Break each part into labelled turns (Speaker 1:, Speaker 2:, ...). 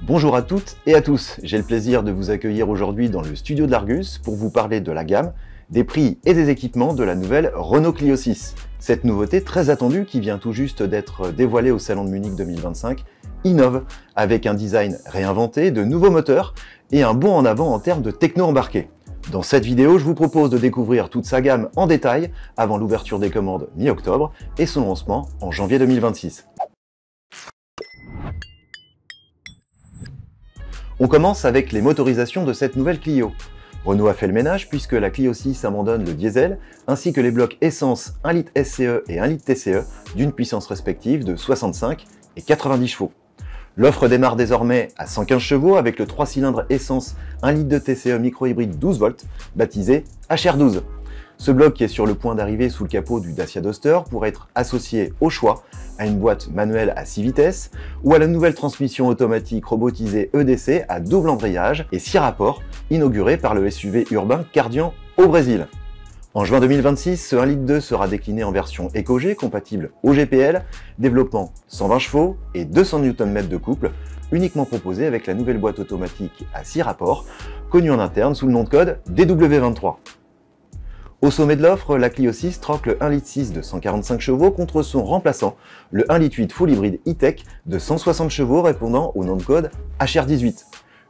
Speaker 1: Bonjour à toutes et à tous, j'ai le plaisir de vous accueillir aujourd'hui dans le studio de l'Argus pour vous parler de la gamme, des prix et des équipements de la nouvelle Renault Clio 6. Cette nouveauté très attendue qui vient tout juste d'être dévoilée au Salon de Munich 2025 innove avec un design réinventé, de nouveaux moteurs et un bond en avant en termes de techno embarqué. Dans cette vidéo, je vous propose de découvrir toute sa gamme en détail avant l'ouverture des commandes mi-octobre et son lancement en janvier 2026. On commence avec les motorisations de cette nouvelle Clio. Renault a fait le ménage puisque la Clio 6 abandonne le diesel ainsi que les blocs essence 1 litre SCE et 1 litre TCE d'une puissance respective de 65 et 90 chevaux. L'offre démarre désormais à 115 chevaux avec le 3 cylindres essence 1 litre de TCE micro-hybride 12 volts baptisé HR12. Ce bloc qui est sur le point d'arriver sous le capot du Dacia Duster pourrait être associé au choix à une boîte manuelle à 6 vitesses ou à la nouvelle transmission automatique robotisée EDC à double embrayage et 6 rapports inaugurée par le SUV urbain Kardian au Brésil. En juin 2026, ce 1 litre 2 sera décliné en version EcoG compatible au GPL, développant 120 chevaux et 200 Nm de couple, uniquement proposé avec la nouvelle boîte automatique à 6 rapports, connue en interne sous le nom de code DW23. Au sommet de l'offre, la Clio 6 troque le 1 litre 6 de 145 chevaux contre son remplaçant, le 1 litre 8 full hybride e-tech de 160 chevaux répondant au nom de code HR18.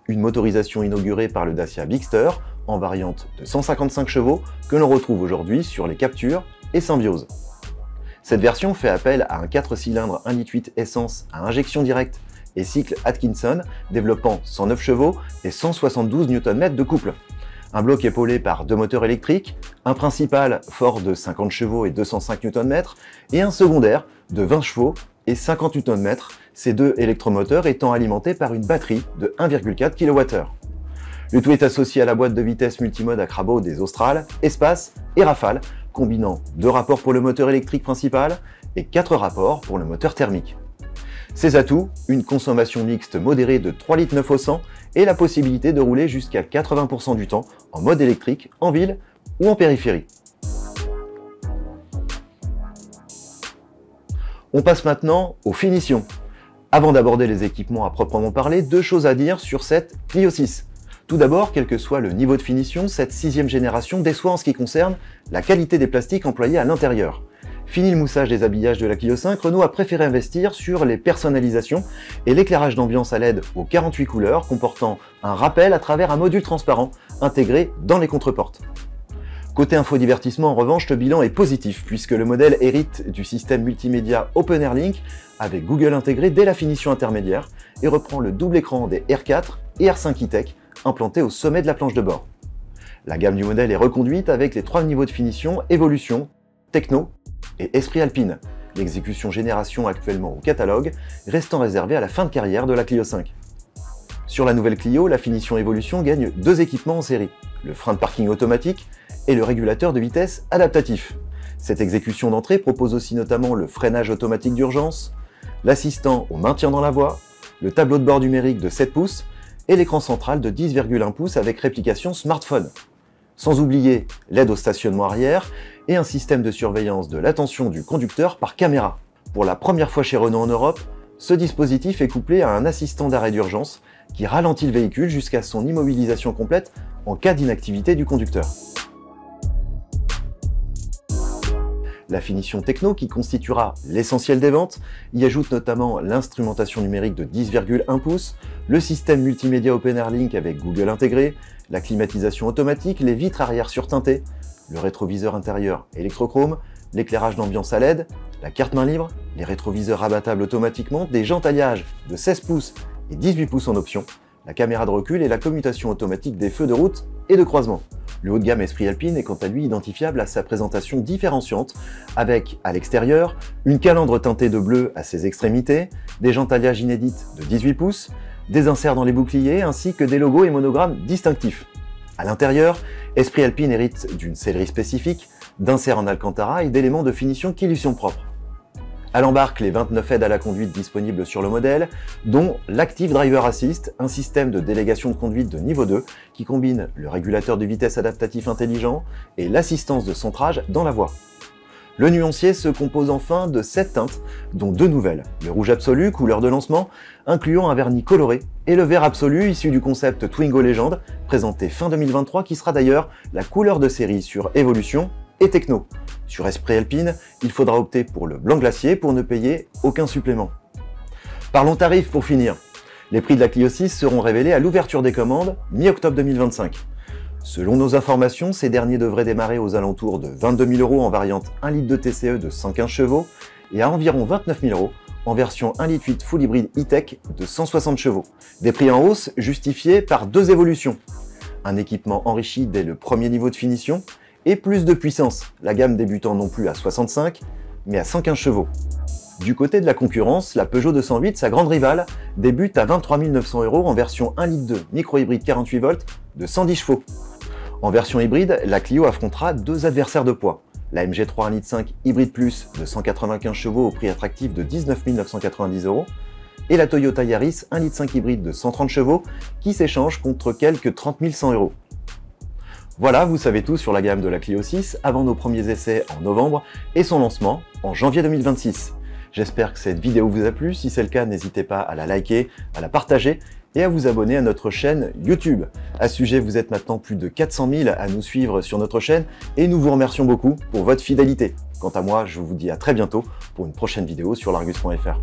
Speaker 1: Une motorisation inaugurée par le Dacia Bigster en variante de 155 chevaux que l'on retrouve aujourd'hui sur les Captur et Symbiose. Cette version fait appel à un 4 cylindres 1 litre 8 essence à injection directe et cycle Atkinson développant 109 chevaux et 172 Nm de couple. Un bloc épaulé par deux moteurs électriques, un principal fort de 50 chevaux et 205 Nm et un secondaire de 20 chevaux et 50 Nm, ces deux électromoteurs étant alimentés par une batterie de 1,4 kWh. Le tout est associé à la boîte de vitesse multimode à Crabo des Austral, Espace et Rafale, combinant 2 rapports pour le moteur électrique principal et 4 rapports pour le moteur thermique. Ses atouts, une consommation mixte modérée de 3 litres 9 au 100 et la possibilité de rouler jusqu'à 80% du temps en mode électrique, en ville ou en périphérie. On passe maintenant aux finitions. Avant d'aborder les équipements à proprement parler, deux choses à dire sur cette Clio 6. Tout d'abord, quel que soit le niveau de finition, cette 6e génération déçoit en ce qui concerne la qualité des plastiques employés à l'intérieur. Fini le moussage des habillages de la Clio 5, Renault a préféré investir sur les personnalisations et l'éclairage d'ambiance à LED aux 48 couleurs comportant un rappel à travers un module transparent intégré dans les contreportes. Côté infodivertissement, en revanche, le bilan est positif puisque le modèle hérite du système multimédia Open Air Link avec Google intégré dès la finition intermédiaire et reprend le double écran des R4 et R5 e-tech implantés au sommet de la planche de bord. La gamme du modèle est reconduite avec les 3 niveaux de finition Évolution, Techno et Esprit Alpine, l'exécution génération actuellement au catalogue, restant réservée à la fin de carrière de la Clio 5. Sur la nouvelle Clio, la finition Évolution gagne 2 équipements en série, le frein de parking automatique et le régulateur de vitesse adaptatif. Cette exécution d'entrée propose aussi notamment le freinage automatique d'urgence, l'assistant au maintien dans la voie, le tableau de bord numérique de 7 pouces et l'écran central de 10,1 pouces avec réplication smartphone. Sans oublier l'aide au stationnement arrière et un système de surveillance de l'attention du conducteur par caméra. Pour la première fois chez Renault en Europe, ce dispositif est couplé à un assistant d'arrêt d'urgence qui ralentit le véhicule jusqu'à son immobilisation complète en cas d'inactivité du conducteur. La finition techno qui constituera l'essentiel des ventes y ajoute notamment l'instrumentation numérique de 10,1 pouces, le système multimédia Open Air Link avec Google intégré, la climatisation automatique, les vitres arrière surteintées, le rétroviseur intérieur électrochrome, l'éclairage d'ambiance à LED, la carte main libre, les rétroviseurs rabattables automatiquement, des jantes alliage de 16 pouces et 18 pouces en option, la caméra de recul et la commutation automatique des feux de route et de croisement. Le haut de gamme Esprit Alpine est quant à lui identifiable à sa présentation différenciante, avec, à l'extérieur, une calandre teintée de bleu à ses extrémités, des jantes alliage inédites de 18 pouces, des inserts dans les boucliers ainsi que des logos et monogrammes distinctifs. À l'intérieur, Esprit Alpine hérite d'une sellerie spécifique, d'inserts en alcantara et d'éléments de finition qui lui sont propres. À l'embarque, les 29 aides à la conduite disponibles sur le modèle, dont l'Active Driver Assist, un système de délégation de conduite de niveau 2 qui combine le régulateur de vitesse adaptatif intelligent et l'assistance de centrage dans la voie. Le nuancier se compose enfin de 7 teintes, dont 2 nouvelles. Le rouge absolu, couleur de lancement, incluant un vernis coloré, et le vert absolu issu du concept Twingo Legend, présenté fin 2023, qui sera d'ailleurs la couleur de série sur Evolution et Techno. Sur Esprit Alpine, il faudra opter pour le blanc glacier pour ne payer aucun supplément. Parlons tarifs pour finir. Les prix de la Clio 6 seront révélés à l'ouverture des commandes mi-octobre 2025. Selon nos informations, ces derniers devraient démarrer aux alentours de 22 000 € en variante 1 litre de TCE de 115 chevaux et à environ 29 000 € en version 1 litre 8 full hybride e-tech de 160 chevaux. Des prix en hausse justifiés par 2 évolutions. Un équipement enrichi dès le premier niveau de finition et plus de puissance, la gamme débutant non plus à 65 mais à 115 chevaux. Du côté de la concurrence, la Peugeot 208, sa grande rivale, débute à 23 900 € en version 1 litre 2 micro-hybride 48 volts de 110 chevaux. En version hybride, la Clio affrontera 2 adversaires de poids. La MG3 1 litre 5 hybride plus de 195 chevaux au prix attractif de 19 990 € et la Toyota Yaris 1 litre 5 hybride de 130 chevaux qui s'échange contre quelques 30 100 €. Voilà, vous savez tout sur la gamme de la Clio 6 avant nos premiers essais en novembre et son lancement en janvier 2026. J'espère que cette vidéo vous a plu. Si c'est le cas, n'hésitez pas à la liker, à la partager et à vous abonner à notre chaîne YouTube. À ce sujet, vous êtes maintenant plus de 400 000 à nous suivre sur notre chaîne et nous vous remercions beaucoup pour votre fidélité. Quant à moi, je vous dis à très bientôt pour une prochaine vidéo sur l'Argus.fr.